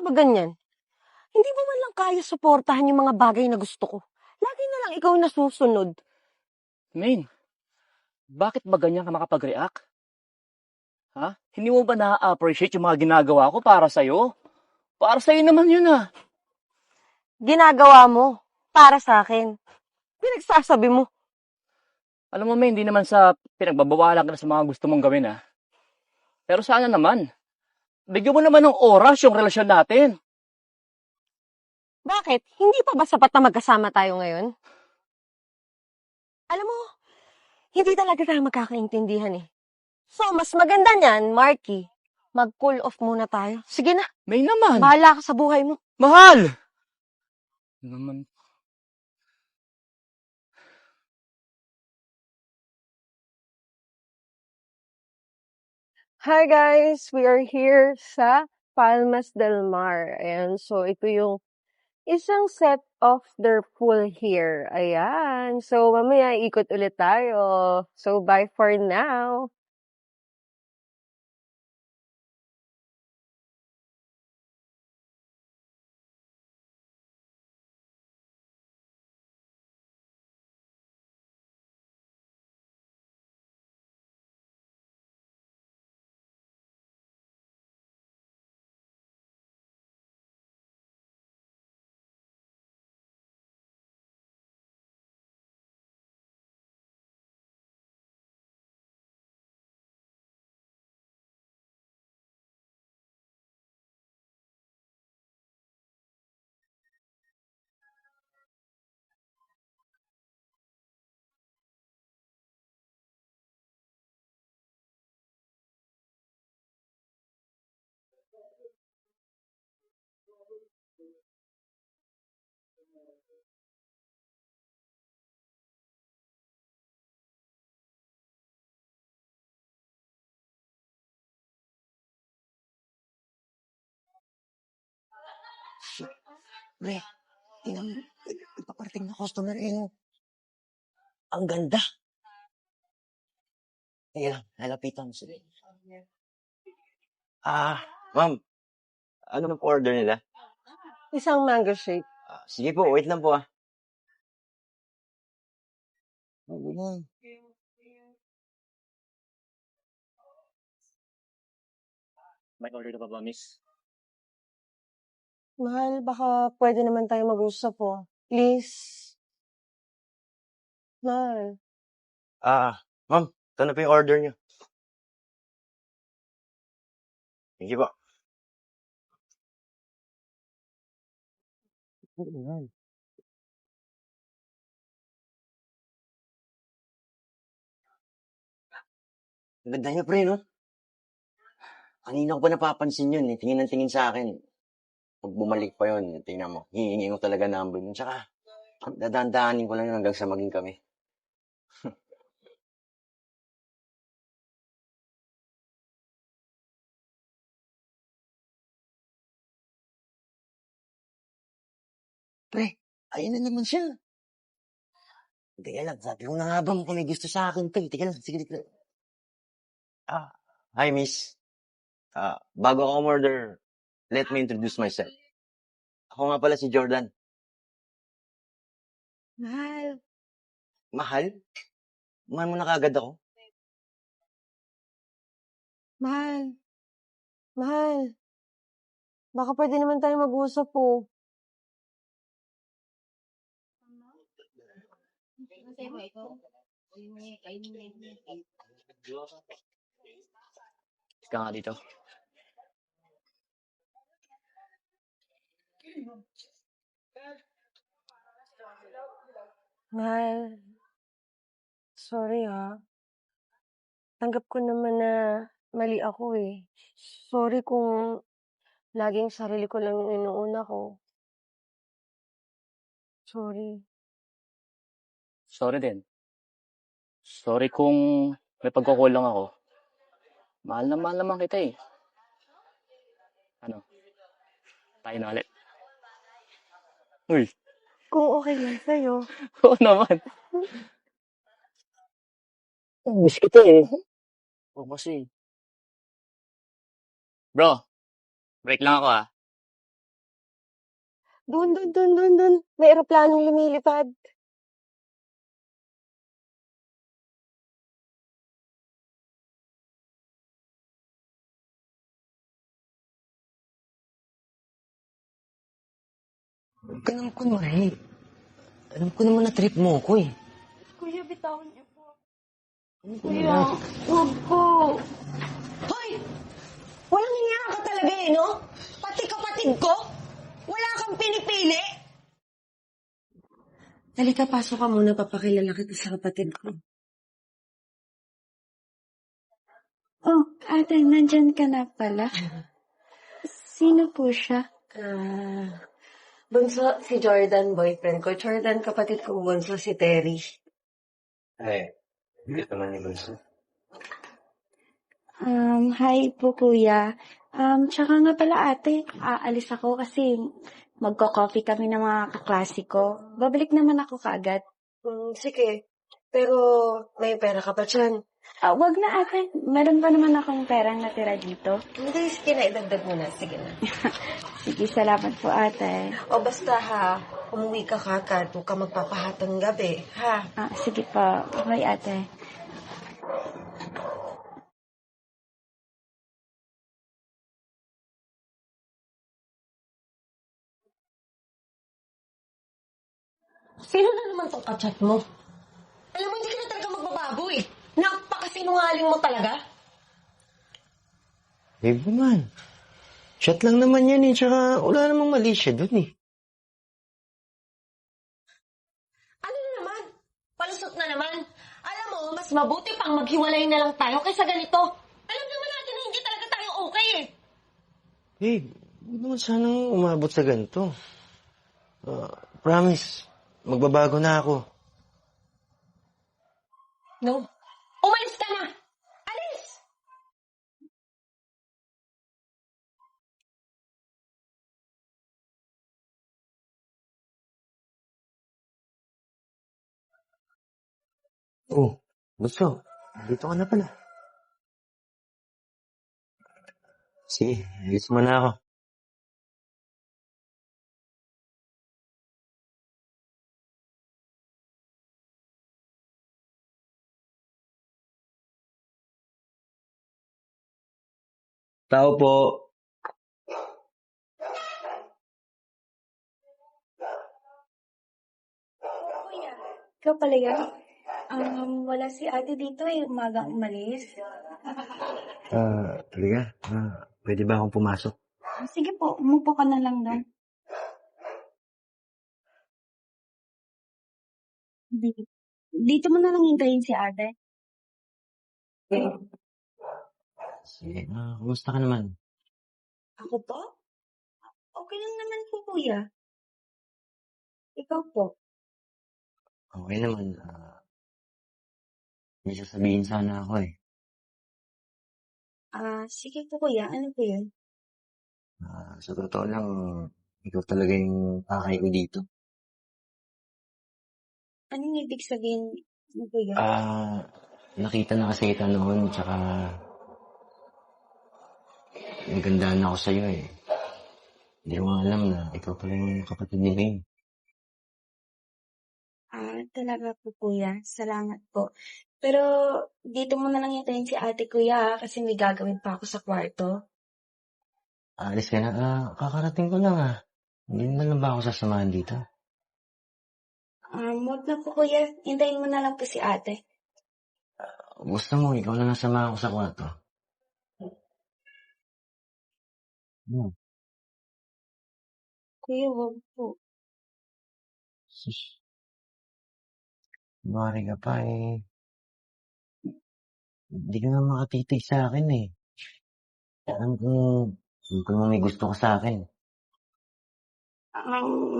ba ganyan? Hindi mo man lang kaya suportahan yung mga bagay na gusto ko. Lagi na lang ikaw nasusunod. Main, bakit ba ganyan ka makapag-react? Ha? Hindi mo ba na-appreciate yung mga ginagawa ko para sa'yo? Para sa'yo naman yun ah. Ginagawa mo para sa akin. Pinagsasabi mo. Alam mo, Main, hindi naman sa pinagbabawalan ka na sa mga gusto mong gawin ah. Pero sana naman, bigyan mo naman ng oras yung relasyon natin. Bakit? Hindi pa ba sapat na magkasama tayo ngayon? Alam mo, hindi talaga tayo magkakaintindihan eh. So, mas maganda niyan, Marky, mag-cool off muna tayo. Sige na, May naman. bahala ka sa buhay mo. Mahal! Naman. Hi guys, we are here sa Palmas del Mar. Ayan, so ito yung isang set of their pool here. Ayan, so mamaya ikot ulit tayo. So bye for now. Pre, tingnan mo, ipaparating na customer eh. Ang ganda. Sige lang, lalapitan sila. Ma'am, ano na po order nila? Isang mango shake. Sige po, wait lang po ah. May order ka pa ba, miss? Mahal, baka pwede naman tayo mag-usap po. Please. Mahal. Ma'am, ito na po yung order niyo. Sige po. Ang ganda niya, pre, no? Kanina ko pa napapansin yun eh. Tingin ng tingin sa akin. Pag bumalik pa yun, tingnan mo. Hihingi ko talaga number yun. Tsaka, dadaan-daanin ko lang yun hanggang sa maging kami. Pre, ayun na naman siya. Teka lang, sabi ko na nga ba kung may gusto sa akin to. Teka lang, sige. Hi miss. Bago ako umorder, let me introduce myself. Ako nga pala si Jordan. Mahal. Mahal? Mahal mo na kagad ako? Mahal. Mahal. Baka pwede naman tayo mag-usap po. Ika nga dito. Mahal. Sorry ha. Tanggap ko naman na mali ako eh. Sorry kung laging sarili ko lang yung inuuna ko. Sorry. Sorry din. Sorry kung may pagkukulang ako. Mahal naman kita eh. Ano? Tayo na ulit. Uy, Kung okay lang sa'yo. oo naman. Miss kita eh. Oo kasi. Bro, break lang ako ah. Doon. May eroplanong lumilipad. Huwag ka nang kunwari. Alam ko naman na trip mo ko eh. Kuya, bitawan niyo po. Ano ko Kuya, na? huwag po. Hoy! Walang hiya ka talaga eh, no? Pati kapatid ko? Wala kang pinipili? Halika, pasok ka muna. Papakilala kita sa kapatid ko. Oh, ate, nandyan ka na pala. Sino po siya? Bunso, si Jordan, boyfriend ko. Jordan, kapatid ko. Bunso, si Terry. Ay, hindi naman ni Bunso. Hi po kuya. Tsaka nga pala ate, aalis ako kasi magko-coffee kami ng mga kaklase ko. Babalik naman ako kaagad. Sige. Pero may pera ka pa dyan. Wag na ate, meron pa naman akong perang natira dito. Hindi, sige na. Idagdag mo na. Sige na. Sige, salamat po ate. O basta ha, umuwi ka kagad. Huwag ka magpapahatang gabi. Ha? Sige po, okay ate. Sino na naman tong kachat mo? Alam mo, hindi ka na talaga magbabago eh. Napakasinungaling mo talaga. Babe naman. Chat lang naman yan eh. Tsaka wala namang mali siya dun eh. Ano na naman? Palusot na naman. Alam mo, mas mabuti pang maghiwalay na lang tayo kaysa ganito. Alam naman natin na hindi talaga tayo okay eh. Babe, huwag naman sanang umabot sa ganito. Promise, magbabago na ako. No? Umalis ka na! Alis! Oh, Bunso, dito ka na pala. Sige, alis mo na ako. Tao po. Kuya, ikaw pala yan? Wala si ate dito eh, umagang umalis. Talaga? Pwede ba akong pumasok? Sige po, umupo ka na lang doon. Dito mo na lang hintayin si ate. Sige, kumusta ka naman? Ako po? Okay lang naman po, kuya. Ikaw po? Okay naman. May sasabihin sana ako eh. Sige po, kuya. Ano po yun? Sa totoo lang, ikaw talaga yung pakay ko dito. Anong ibig sabihin mo, kuya? Nakita na kasi kita noon, tsaka nagandaan ako sa'yo eh. Hindi ko nga alam na ikaw pala yung kapatid ni Rain. Talaga po, kuya. Salamat po. Pero dito mo na lang hintayin si ate, kuya, kasi may gagawin pa ako sa kwarto. Alis ka na. Kakarating ko lang Hindi na lang ba ako sasamahan dito? Wag na po, kuya. Hintayin mo na lang po si ate. Gusto mo, ikaw na lang samahan ko sa kwarto. Kuya, wag po. Sus. Mari ka pa eh. Hindi ka na makatitig sa akin eh. Alam ko may gusto ka sa akin.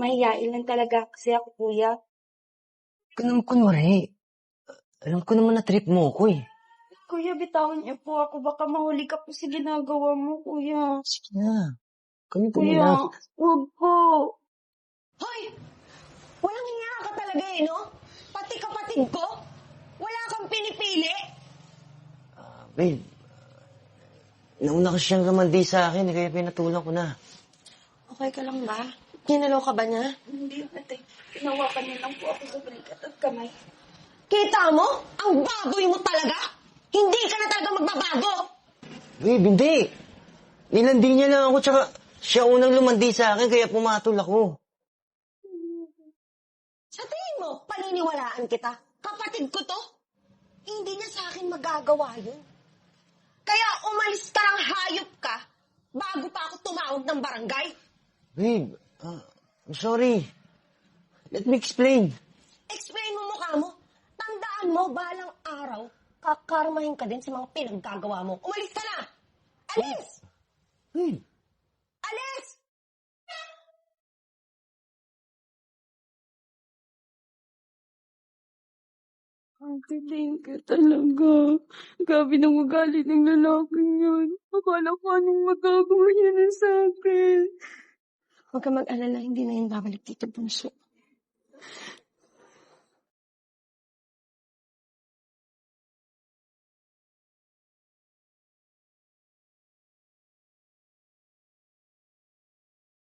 Mahiyain lang talaga kasi ako, kuya. Kunwari, alam ko naman na trip mo ko eh. Kuya, bitawan niyo po ako. Baka mahuli ka po sa ginagawa mo, kuya. Sige na. Kami Kuya, na. wag po. Hoy! Walang hiya ka talaga eh, no? Pati kapatid ko? Wala kang pinipili? Babe, nauna ka siyang ramandi sa akin, kaya pinatulang ko na. Okay ka lang ba? Ginalaw ka ba niya? Hindi, ate. Tinawakan niya lang po ako sa balikat at kamay. Kita mo? Ang baboy mo talaga! Hindi ka na talaga magbabago! Babe, hindi. Nilandi niya lang ako, tsaka siya unang lumandi sa akin, kaya pumatol ako. Sa tingin mo, paniniwalaan kita. Kapatid ko to. Hindi niya sa akin magagawa yun. Kaya umalis ka ng hayop ka bago pa ako tumawag ng barangay. Babe, I'm sorry. Let me explain. Explain mo mukha mo. Tandaan mo, balang araw, kakarmahin ka din sa mga pinaggagawa mo. Umalis ka na! Alis! Babe, Alis! Ate, thank you talaga. Grabe nang ugali ng lalaking yun. Akala ko anong magagawa niya na sa akin. Huwag ka mag-alala, hindi na yun babalik dito, bunso.